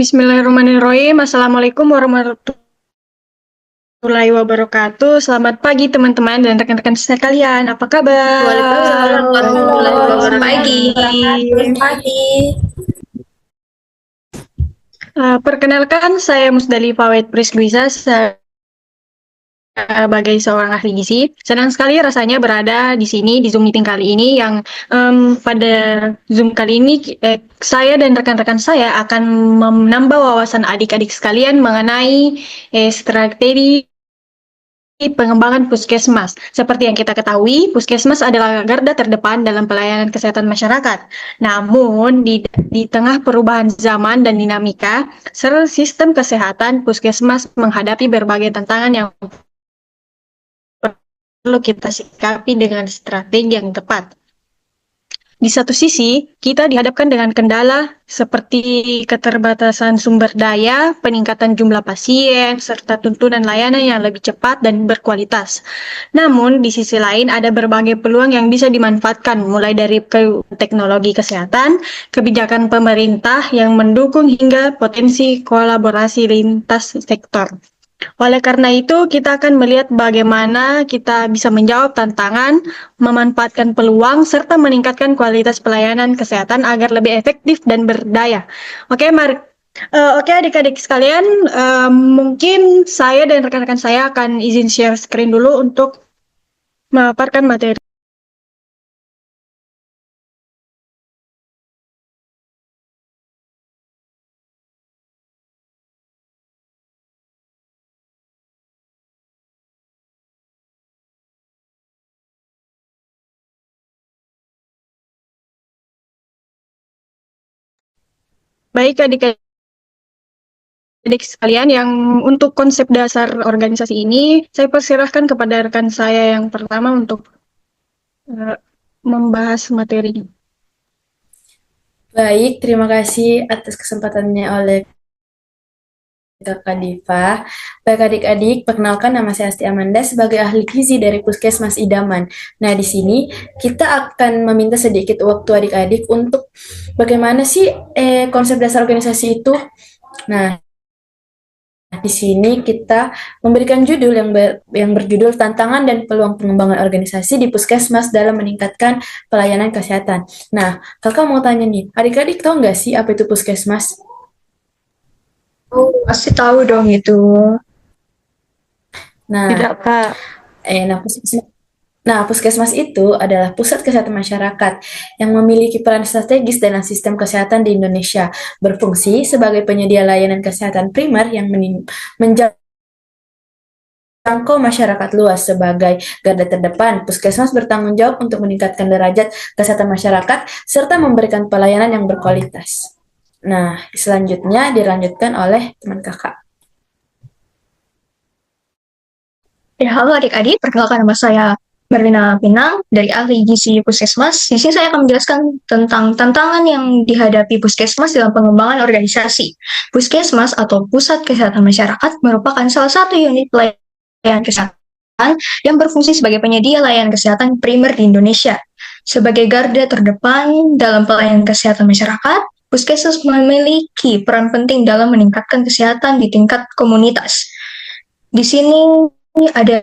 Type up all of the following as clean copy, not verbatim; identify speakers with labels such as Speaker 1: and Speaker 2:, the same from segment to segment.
Speaker 1: Bismillahirrahmanirrahim. Assalamualaikum warahmatullahi wabarakatuh. Selamat pagi teman-teman dan rekan-rekan sekalian. Apa
Speaker 2: Waalaikumsalam
Speaker 1: kabar?
Speaker 2: warahmatullahi
Speaker 3: Halo,
Speaker 2: wabarakatuh.
Speaker 1: Pagi.
Speaker 3: selamat pagi.
Speaker 1: Perkenalkan, saya Musdalifah Wait Prisluisa sebagai seorang ahli gizi. Senang sekali rasanya berada di sini di Zoom meeting kali ini yang pada Zoom kali ini saya dan rekan-rekan saya akan menambah wawasan adik-adik sekalian mengenai strategi pengembangan puskesmas. Seperti yang kita ketahui, puskesmas adalah garda terdepan dalam pelayanan kesehatan masyarakat. Namun, di tengah perubahan zaman dan dinamika, sistem kesehatan puskesmas menghadapi berbagai tantangan yang perlu kita sikapi dengan strategi yang tepat. Di satu sisi, kita dihadapkan dengan kendala seperti keterbatasan sumber daya, peningkatan jumlah pasien, serta tuntunan layanan yang lebih cepat dan berkualitas. Namun, di sisi lain ada berbagai peluang yang bisa dimanfaatkan, mulai dari teknologi kesehatan, kebijakan pemerintah yang mendukung hingga potensi kolaborasi lintas sektor. Oleh karena itu, kita akan melihat bagaimana kita bisa menjawab tantangan, memanfaatkan peluang, serta meningkatkan kualitas pelayanan kesehatan agar lebih efektif dan berdaya. Oke, mari. Oke, adik-adik sekalian, mungkin saya dan rekan-rekan saya akan izin share screen dulu untuk memaparkan materi. Baik, adik-adik sekalian, yang untuk konsep dasar organisasi ini, saya persilahkan kepada rekan saya yang pertama untuk membahas materinya.
Speaker 3: Baik, terima kasih atas kesempatannya oleh Kakak Diva. Baik adik-adik, perkenalkan nama saya Asti Amanda sebagai ahli gizi dari Puskesmas Idaman. Nah, di sini kita akan meminta sedikit waktu adik-adik untuk bagaimana sih konsep dasar organisasi itu. Nah, di sini kita memberikan judul yang berjudul Tantangan dan Peluang Pengembangan Organisasi di Puskesmas dalam Meningkatkan Pelayanan Kesehatan. Nah, kakak mau tanya nih, adik-adik tahu nggak sih apa itu puskesmas?
Speaker 2: Oh, pasti tahu dong itu.
Speaker 3: Nah,
Speaker 1: Tidak, Kak.
Speaker 3: puskesmas itu adalah pusat kesehatan masyarakat yang memiliki peran strategis dalam sistem kesehatan di Indonesia, berfungsi sebagai penyedia layanan kesehatan primer yang menjangkau masyarakat luas. Sebagai garda terdepan, puskesmas bertanggung jawab untuk meningkatkan derajat kesehatan masyarakat serta memberikan pelayanan yang berkualitas. Nah, selanjutnya dilanjutkan oleh teman kakak.
Speaker 2: Ya, halo adik-adik, perkenalkan nama saya Merlina Pinang dari ahli gizi Puskesmas. Di sini saya akan menjelaskan tentang tantangan yang dihadapi Puskesmas dalam pengembangan organisasi. Puskesmas atau Pusat Kesehatan Masyarakat merupakan salah satu unit pelayanan kesehatan yang berfungsi sebagai penyedia layanan kesehatan primer di Indonesia. Sebagai garda terdepan dalam pelayanan kesehatan masyarakat, Puskesmas memiliki peran penting dalam meningkatkan kesehatan di tingkat komunitas. Di sini ada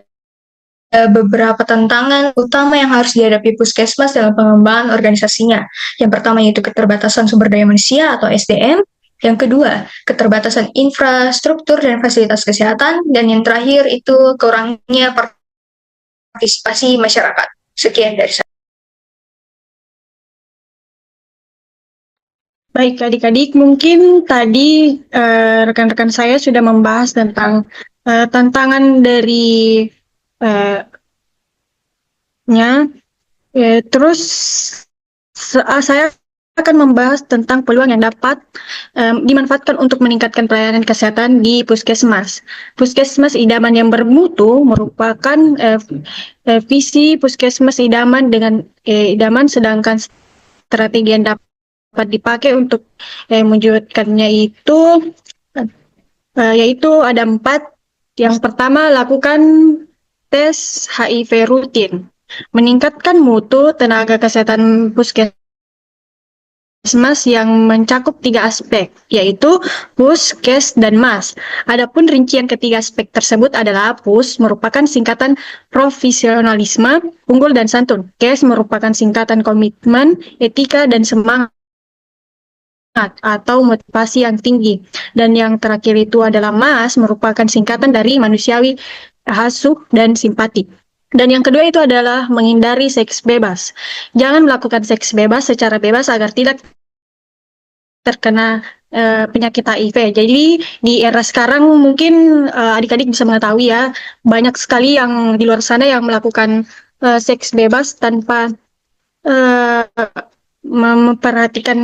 Speaker 2: beberapa tantangan utama yang harus dihadapi Puskesmas dalam pengembangan organisasinya. Yang pertama yaitu keterbatasan sumber daya manusia atau SDM. Yang kedua, keterbatasan infrastruktur dan fasilitas kesehatan. Dan yang terakhir itu kurangnya partisipasi masyarakat. Sekian dari saya.
Speaker 1: Baik, adik-adik, mungkin tadi rekan-rekan saya sudah membahas tentang tantangan dari terus saya akan membahas tentang peluang yang dapat dimanfaatkan untuk meningkatkan pelayanan kesehatan di Puskesmas. Puskesmas Idaman yang bermutu merupakan visi Puskesmas Idaman dengan Idaman, sedangkan strategi yang dapat dipakai untuk mewujudkannya itu yaitu ada 4. Yang pertama, lakukan tes HIV rutin, meningkatkan mutu tenaga kesehatan Puskesmas Puskesmas yang mencakup 3 aspek, yaitu Pus, Kes, dan Mas. Adapun rincian ketiga aspek tersebut adalah Pus merupakan singkatan profesionalisme, unggul dan santun. Kes merupakan singkatan komitmen, etika, dan semangat atau motivasi yang tinggi. Dan yang terakhir itu adalah Mas merupakan singkatan dari manusiawi, hasuh, dan simpati. Dan yang kedua itu adalah menghindari seks bebas. Jangan melakukan seks bebas secara bebas agar tidak terkena penyakit HIV. Jadi di era sekarang mungkin adik-adik bisa mengetahui ya, banyak sekali yang di luar sana yang melakukan seks bebas tanpa uh, memperhatikan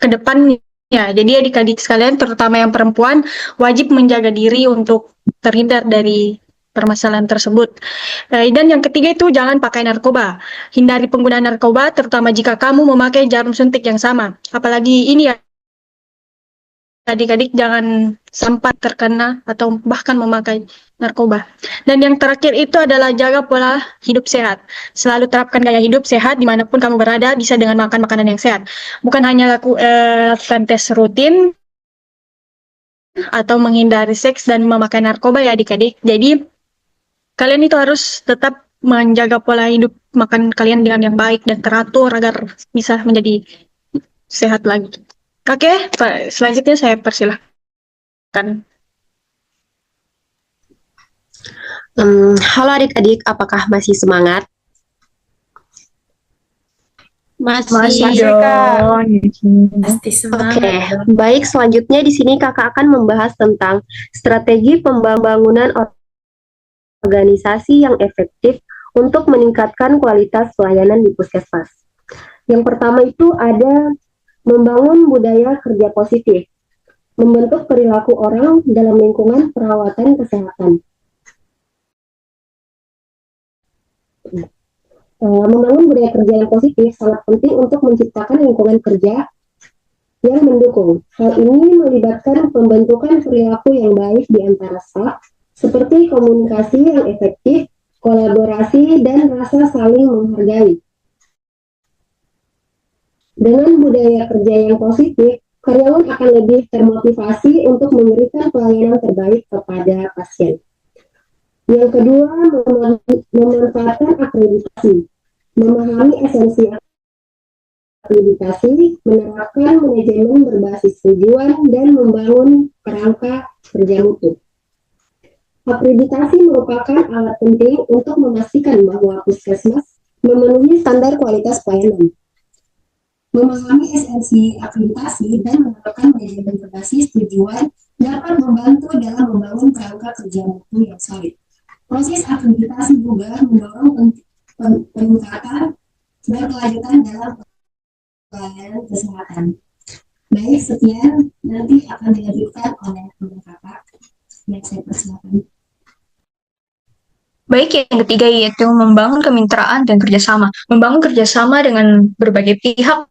Speaker 1: ke depannya. Jadi adik-adik sekalian, terutama yang perempuan, wajib menjaga diri untuk terhindar dari permasalahan tersebut. Dan yang ketiga itu jangan pakai narkoba. Hindari penggunaan narkoba, terutama jika kamu memakai jarum suntik yang sama. Apalagi ini ya, adik-adik jangan sampai terkena atau bahkan memakai narkoba. Dan yang terakhir itu adalah jaga pola hidup sehat. Selalu terapkan gaya hidup sehat dimanapun kamu berada, bisa dengan makan makanan yang sehat. Bukan hanya lakukan tes rutin atau menghindari seks dan memakai narkoba ya adik-adik. Jadi kalian itu harus tetap menjaga pola hidup makan kalian dengan yang baik dan teratur agar bisa menjadi sehat lagi. Oke, selanjutnya saya persilahkan.
Speaker 4: Halo adik-adik, apakah masih semangat?
Speaker 2: Masih
Speaker 3: Kak.
Speaker 2: dong.
Speaker 3: Pasti
Speaker 4: Oke,
Speaker 3: semangat.
Speaker 4: baik. Selanjutnya di sini kakak akan membahas tentang strategi pembangunan organisasi yang efektif untuk meningkatkan kualitas pelayanan di puskesmas. Yang pertama itu ada membangun budaya kerja positif, membentuk perilaku orang dalam lingkungan perawatan kesehatan. Membangun budaya kerja yang positif sangat penting untuk menciptakan lingkungan kerja yang mendukung. Hal ini melibatkan pembentukan perilaku yang baik di antara staf, seperti komunikasi yang efektif, kolaborasi, dan rasa saling menghargai. Dengan budaya kerja yang positif, karyawan akan lebih termotivasi untuk memberikan pelayanan terbaik kepada pasien. Yang kedua, memanfaatkan akreditasi. Memahami esensi akreditasi, menerapkan manajemen berbasis tujuan, dan membangun kerangka kerja mutu. Akreditasi merupakan alat penting untuk memastikan bahwa puskesmas memenuhi standar kualitas pelayanan. Memahami esensi akreditasi dan menerapkan manajemen berbasis tujuan dapat membantu dalam membangun kerangka kerja mutu yang solid. Proses akreditasi juga mendorong peningkatan dan kelanjutan dalam pelayanan kesehatan. Baik, sekian. Nanti akan dilanjutkan oleh teman kakak. Yang saya persilakan.
Speaker 2: Baik, yang ketiga yaitu membangun kemitraan dan kerjasama. Membangun kerjasama dengan berbagai pihak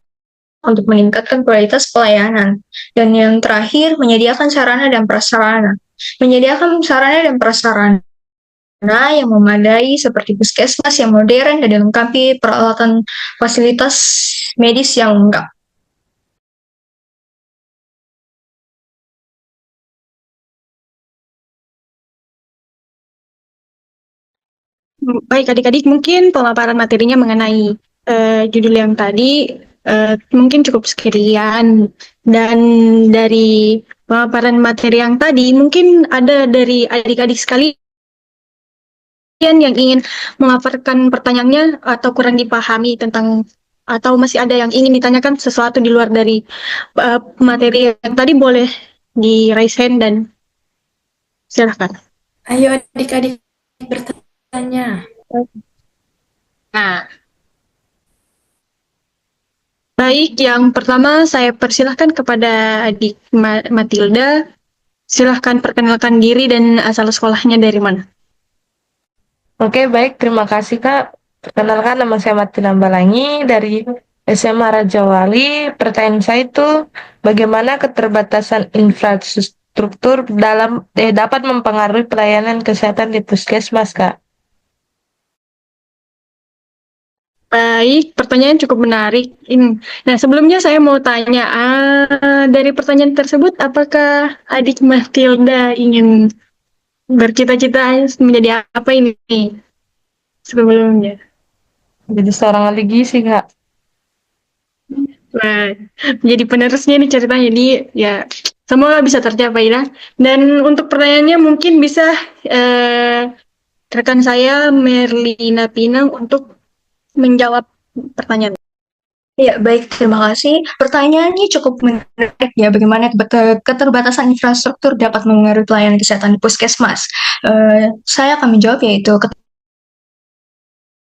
Speaker 2: untuk meningkatkan kualitas pelayanan. Dan yang terakhir, menyediakan sarana dan prasarana. Menyediakan sarana dan prasarana yang memadai seperti puskesmas yang modern dan dilengkapi peralatan fasilitas medis yang lengkap.
Speaker 1: Baik adik-adik, mungkin pemaparan materinya mengenai judul yang tadi mungkin cukup sekian. Dan dari pemaparan materi yang tadi, mungkin ada dari adik-adik sekalian yang ingin memaparkan pertanyaannya atau kurang dipahami tentang, atau masih ada yang ingin ditanyakan sesuatu di luar dari materi yang tadi, boleh di raise hand dan silahkan.
Speaker 3: Ayo adik-adik bertanya.
Speaker 1: Nah, baik, yang pertama saya persilahkan kepada adik Matilda. Silahkan perkenalkan diri dan asal sekolahnya dari mana.
Speaker 5: Oke, baik. Terima kasih, Kak. Perkenalkan, nama saya Martina Balangi dari SMA Raja Wali. Pertanyaan saya itu, bagaimana keterbatasan infrastruktur dapat mempengaruhi pelayanan kesehatan di puskesmas, Kak?
Speaker 1: Baik, pertanyaan cukup menarik. Nah, sebelumnya saya mau tanya, dari pertanyaan tersebut, apakah adik Matilda ingin bercita-cita menjadi apa ini sebelumnya?
Speaker 5: Jadi seorang ahli gizi, Kak.
Speaker 1: Wah, menjadi penerusnya nih ceritanya. Jadi ya semoga bisa tercapai lah. Dan untuk pertanyaannya mungkin bisa eh, rekan saya Merlina Pinang untuk menjawab pertanyaan.
Speaker 2: Ya, baik, terima kasih. Pertanyaannya cukup menarik ya, bagaimana keterbatasan infrastruktur dapat mengaruhi pelayanan kesehatan di puskesmas. Saya akan menjawab yaitu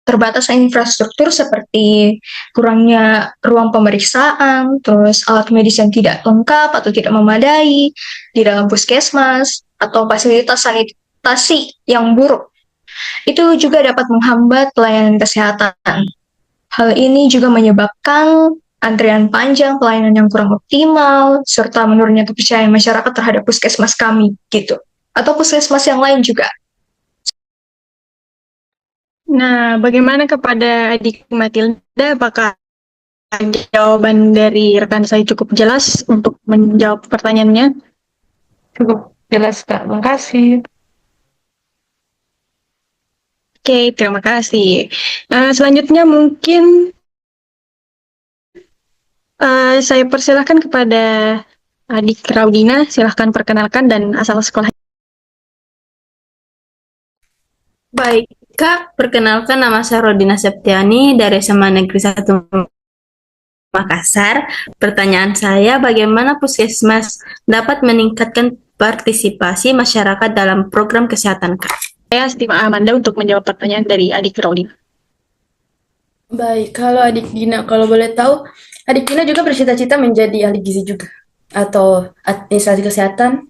Speaker 2: keterbatasan infrastruktur seperti kurangnya ruang pemeriksaan, terus alat medis yang tidak lengkap atau tidak memadai di dalam puskesmas, atau fasilitas sanitasi yang buruk. Itu juga dapat menghambat pelayanan kesehatan. Hal ini juga menyebabkan antrian panjang, pelayanan yang kurang optimal, serta menurunnya kepercayaan masyarakat terhadap puskesmas kami, gitu. Atau puskesmas yang lain juga.
Speaker 1: Nah, bagaimana kepada adik Matilda? Apakah jawaban dari rekan saya cukup jelas untuk menjawab pertanyaannya?
Speaker 5: Cukup jelas, Kak. Makasih.
Speaker 1: Oke, terima kasih. Selanjutnya mungkin saya persilahkan kepada adik Raudina. Silahkan perkenalkan dan asal sekolah.
Speaker 3: Baik, Kak, perkenalkan nama saya Rodina Septiani dari SMA Negeri 1 Makassar. Pertanyaan saya, bagaimana puskesmas dapat meningkatkan partisipasi masyarakat dalam program kesehatan, Kak?
Speaker 1: Saya Stima Amanda untuk menjawab pertanyaan dari adik Raudina.
Speaker 3: Baik, kalau adik Dina, kalau boleh tahu, adik Dina juga bercita-cita menjadi ahli gizi juga? Atau administrasi kesehatan?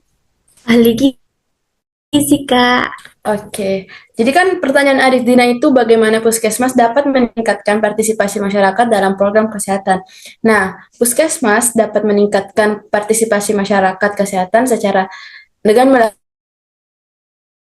Speaker 6: Ahli gizi, Kak.
Speaker 3: Oke, jadi kan pertanyaan adik Dina itu bagaimana puskesmas dapat meningkatkan partisipasi masyarakat dalam program kesehatan. Nah, puskesmas dapat meningkatkan partisipasi masyarakat kesehatan secara dengan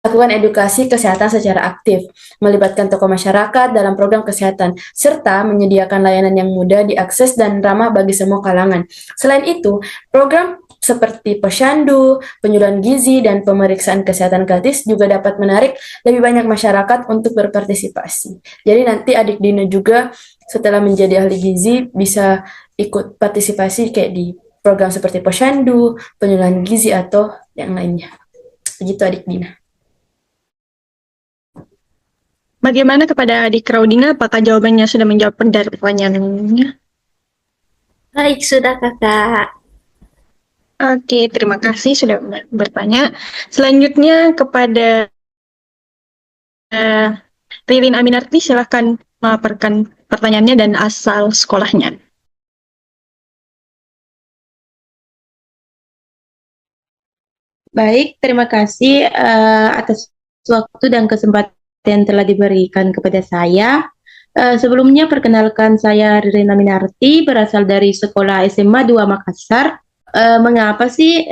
Speaker 3: melakukan edukasi kesehatan secara aktif, melibatkan tokoh masyarakat dalam program kesehatan, serta menyediakan layanan yang mudah diakses dan ramah bagi semua kalangan. Selain itu, program seperti posyandu, penyuluhan gizi, dan pemeriksaan kesehatan gratis juga dapat menarik lebih banyak masyarakat untuk berpartisipasi. Jadi nanti adik Dina juga setelah menjadi ahli gizi bisa ikut partisipasi kayak di program seperti posyandu, penyuluhan gizi, atau yang lainnya. Begitu adik Dina.
Speaker 1: Bagaimana kepada adik Raudina? Apakah jawabannya sudah menjawab dari pertanyaannya?
Speaker 6: Baik, sudah Kakak.
Speaker 1: Oke, terima kasih sudah bertanya. Selanjutnya kepada Ririn Aminarti, silahkan melaporkan pertanyaannya dan asal sekolahnya.
Speaker 7: Baik, terima kasih atas waktu dan kesempatan yang telah diberikan kepada saya. Sebelumnya perkenalkan saya Rina Minarti, berasal dari Sekolah SMA 2 Makassar. Mengapa sih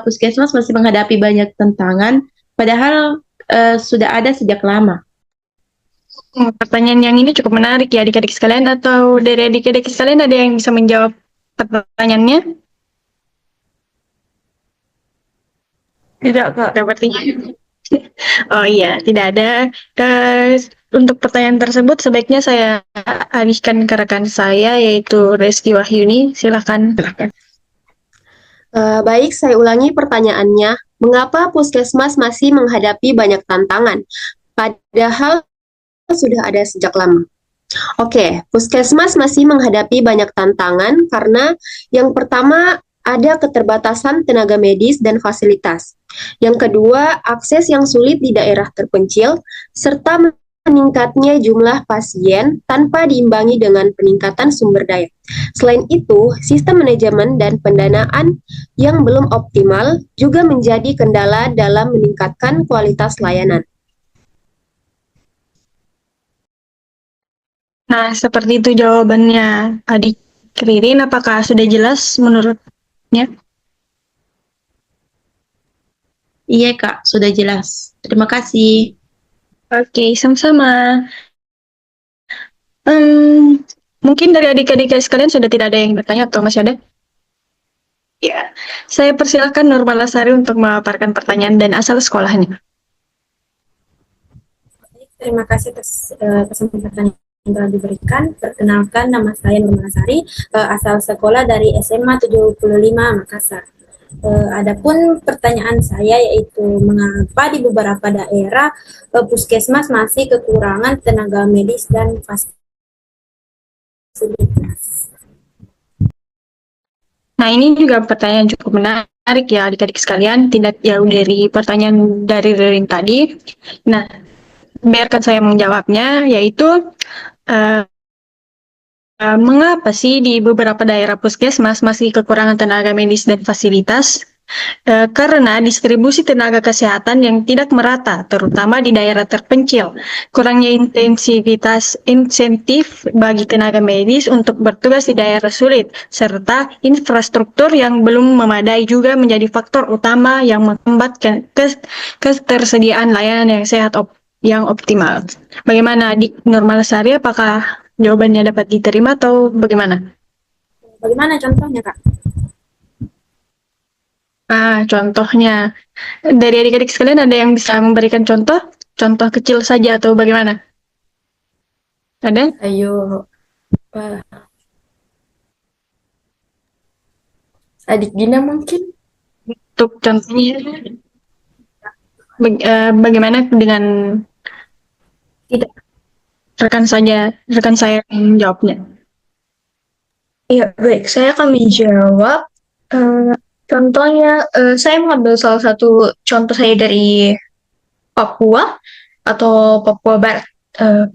Speaker 7: Puskesmas masih menghadapi banyak tantangan, padahal sudah ada sejak lama?
Speaker 1: Pertanyaan yang ini cukup menarik ya adik-adik sekalian, atau dari adik-adik sekalian ada yang bisa menjawab pertanyaannya?
Speaker 5: Tidak, Kak.
Speaker 1: Sepertinya. Oh iya, tidak ada. Untuk pertanyaan tersebut sebaiknya saya alihkan ke rekan saya yaitu Reski Wahyuni. Silakan.
Speaker 4: Baik, saya ulangi pertanyaannya. Mengapa puskesmas masih menghadapi banyak tantangan, padahal sudah ada sejak lama? Oke, puskesmas masih menghadapi banyak tantangan karena yang pertama ada keterbatasan tenaga medis dan fasilitas. Yang kedua, akses yang sulit di daerah terpencil, serta meningkatnya jumlah pasien tanpa diimbangi dengan peningkatan sumber daya. Selain itu, sistem manajemen dan pendanaan yang belum optimal juga menjadi kendala dalam meningkatkan kualitas layanan.
Speaker 1: Nah, seperti itu jawabannya adik Ririn. Apakah sudah jelas menurutnya?
Speaker 7: Iya, Kak, sudah jelas. Terima kasih.
Speaker 1: Oke, sama-sama. Mungkin dari adik-adik sekalian sudah tidak ada yang bertanya atau masih ada? Ya, saya persilakan Nurma Lasari untuk memaparkan pertanyaan dan asal sekolahnya.
Speaker 3: Terima kasih atas kesempatan yang telah diberikan. Perkenalkan, nama saya Nurma Lasari, asal sekolah dari SMA 75 Makassar. Adapun pertanyaan saya yaitu mengapa di beberapa daerah puskesmas masih kekurangan tenaga medis dan fasilitas.
Speaker 1: Nah, ini juga pertanyaan cukup menarik ya adik-adik sekalian, tidak jauh dari pertanyaan dari Ririn tadi. Nah, biarkan saya menjawabnya, yaitu mengapa sih di beberapa daerah puskesmas masih kekurangan tenaga medis dan fasilitas? Karena distribusi tenaga kesehatan yang tidak merata, terutama di daerah terpencil. Kurangnya insentif bagi tenaga medis untuk bertugas di daerah sulit, serta infrastruktur yang belum memadai juga menjadi faktor utama yang menghambat ketersediaan layanan yang sehat yang optimal. Bagaimana Adik Nurma Lasari, apakah jawabannya dapat diterima atau bagaimana?
Speaker 3: Bagaimana contohnya, Kak?
Speaker 1: Contohnya. Dari adik-adik sekalian ada yang bisa memberikan contoh? Contoh kecil saja atau bagaimana? Ada?
Speaker 3: Ayo, Adik Gina mungkin?
Speaker 1: Untuk contohnya, bagaimana dengan
Speaker 2: Tidak.
Speaker 1: rekan saya yang jawabnya?
Speaker 2: Iya, baik. Saya akan menjawab. Contohnya, saya mengambil salah satu contoh saya dari Papua atau Papua Barat.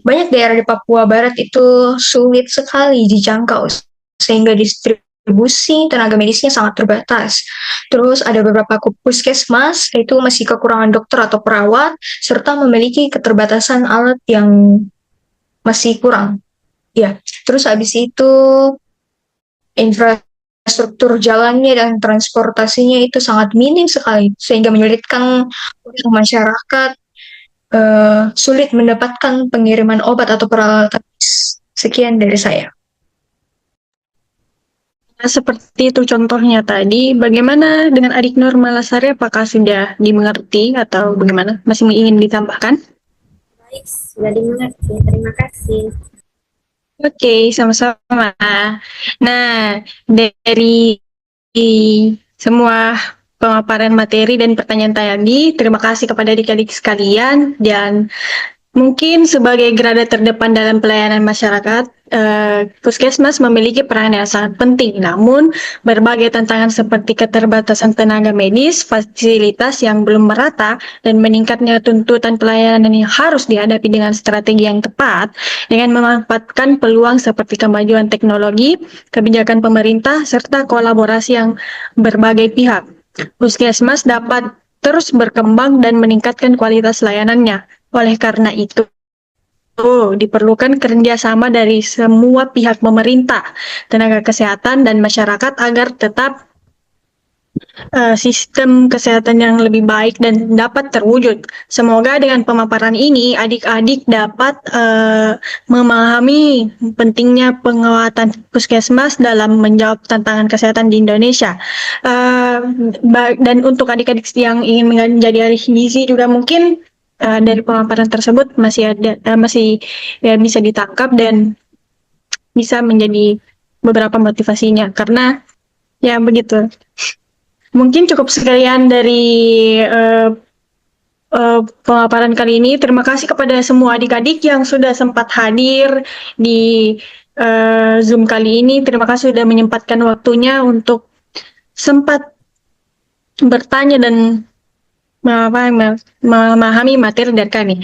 Speaker 2: Banyak daerah di Papua Barat itu sulit sekali dijangkau, sehingga distribusi tenaga medisnya sangat terbatas. Terus ada beberapa puskesmas itu masih kekurangan dokter atau perawat, serta memiliki keterbatasan alat yang masih kurang. Ya, terus habis itu infrastruktur jalannya dan transportasinya itu sangat minim sekali, sehingga menyulitkan masyarakat sulit mendapatkan pengiriman obat atau peralatan. Sekian dari saya.
Speaker 1: Nah, seperti itu contohnya tadi. Bagaimana dengan adik Nurma Lasari? Apakah sudah dimengerti atau bagaimana? Masih ingin ditambahkan?
Speaker 3: Baik, sudah dimengerti. Terima kasih.
Speaker 1: Oke, sama-sama. Nah, dari semua pemaparan materi dan pertanyaan tadi, terima kasih kepada adik-adik sekalian, dan mungkin sebagai garda terdepan dalam pelayanan masyarakat, Puskesmas memiliki peran yang sangat penting. Namun, berbagai tantangan seperti keterbatasan tenaga medis, fasilitas yang belum merata, dan meningkatnya tuntutan pelayanan yang harus dihadapi dengan strategi yang tepat, dengan memanfaatkan peluang seperti kemajuan teknologi, kebijakan pemerintah, serta kolaborasi yang berbagai pihak. Puskesmas dapat terus berkembang dan meningkatkan kualitas layanannya. Oleh karena itu, diperlukan kerjasama dari semua pihak pemerintah, tenaga kesehatan, dan masyarakat agar tetap sistem kesehatan yang lebih baik dan dapat terwujud. Semoga dengan pemaparan ini adik-adik dapat memahami pentingnya penguatan puskesmas dalam menjawab tantangan kesehatan di Indonesia. Dan untuk adik-adik yang ingin menjadi ahli gizi juga mungkin dari pemaparan tersebut masih bisa ditangkap dan bisa menjadi beberapa motivasinya, karena ya begitu. Mungkin cukup sekian dari pemaparan kali ini. Terima kasih kepada semua adik-adik yang sudah sempat hadir di Zoom kali ini. Terima kasih sudah menyempatkan waktunya untuk sempat bertanya dan memahami materi dari kami.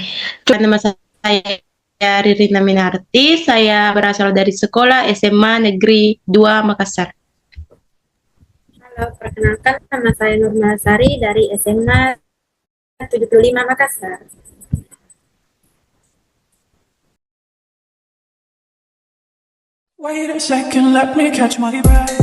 Speaker 7: Nama saya Ririn Aminarti, saya berasal dari sekolah SMA Negeri 2 Makassar.
Speaker 3: Halo, perkenalkan nama saya Nurma Lasari dari SMA 75 Makassar.
Speaker 8: Wait a second, let me catch my breath.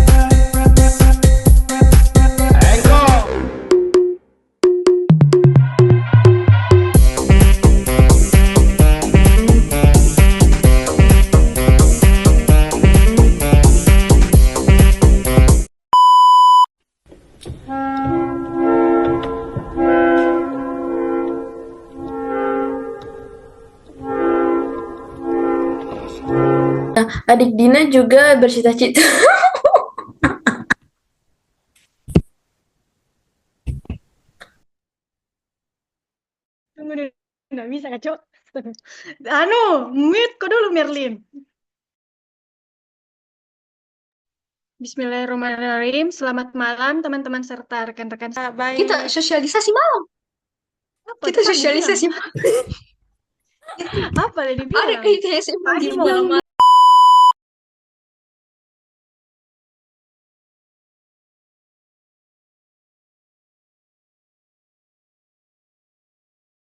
Speaker 3: Adik Dina juga bercita-cita.
Speaker 1: Tunggu dulu, nggak bisa kacau. Mute kok dulu Merlin. Bismillahirrahmanirrahim. Selamat malam teman-teman serta rekan-rekan.
Speaker 5: Baik.
Speaker 2: Kita sosialisasi malam.
Speaker 1: Apa
Speaker 2: Kita
Speaker 1: tadi
Speaker 2: sosialisasi
Speaker 1: bilang?
Speaker 2: malam.
Speaker 1: Apa tadi
Speaker 2: Ada
Speaker 1: bilang?
Speaker 2: kayak SMA di
Speaker 1: Pagi
Speaker 2: malam